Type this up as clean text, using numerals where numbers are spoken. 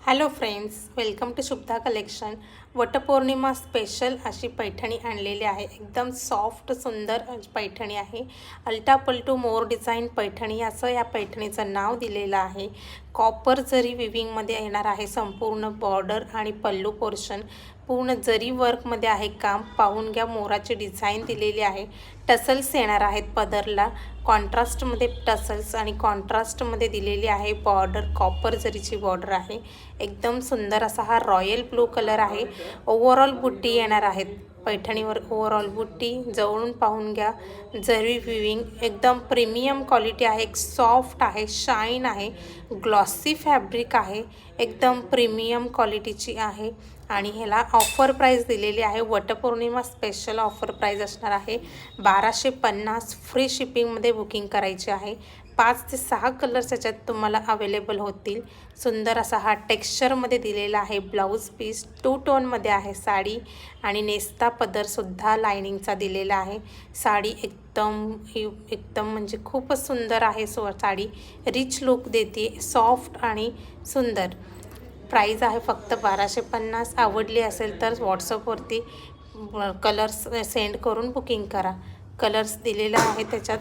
Hello friends, welcome to Shubhada collection. Vat Purnima special अशी पैठणी आणलेली आहे. एकदम सॉफ्ट सुंदर पैठणी आहे. अल्टापल्टू मोर डिझाईन पैठणी असं या पैठणीचं नाव दिलेलं आहे. कॉपर जरी विविंगमध्ये येणार आहे. संपूर्ण बॉर्डर आणि पल्लू पोर्शन पूर्ण जरी वर्कमध्ये आहे. काम पाहून घ्या. मोराची डिझाईन दिलेली आहे. टसल्स येणार आहेत पदरला. कॉन्ट्रास्टमध्ये टसल्स आणि कॉन्ट्रास्टमध्ये दिलेली आहे बॉर्डर. कॉपर जरीची बॉर्डर आहे. एकदम सुंदर असा हा रॉयल ब्लू कलर आहे. ओव्हरऑल बुट्टी येणार आहेत पैठणीवर. ओव्हरऑल बुट्टी जवळून पाहून घ्या. जरी विविंग एकदम प्रीमियम क्वालिटी आहे. एक सॉफ्ट आहे, शाईन आहे, ग्लॉसी फॅब्रिक आहे. एकदम प्रीमियम क्वालिटीची आहे आणि ह्याला ऑफर प्राईस दिलेली आहे. वटपौर्णिमा स्पेशल ऑफर प्राईस असणार आहे 1250. फ्री शिपिंगमध्ये बुकिंग करायची आहे. 5 ते 6 कलर्स याच्यात तुम्हाला अवेलेबल होतील. सुंदर असा हा टेक्स्चरमध्ये दिलेला आहे. ब्लाऊज पीस 2 टोनमध्ये आहे. साडी आणि नेस्ता पदरसुद्धा लायनिंगचा दिलेला आहे. साडी एकदम म्हणजे खूपच सुंदर आहे. साडी रिच लुक देते, सॉफ्ट आणि सुंदर. प्राईज आहे फक्त 1250. आवडली असेल तर व्हॉट्सअपवरती कलर्स सेंड करून बुकिंग करा. कलर्स दिलेला आहे त्याच्यात.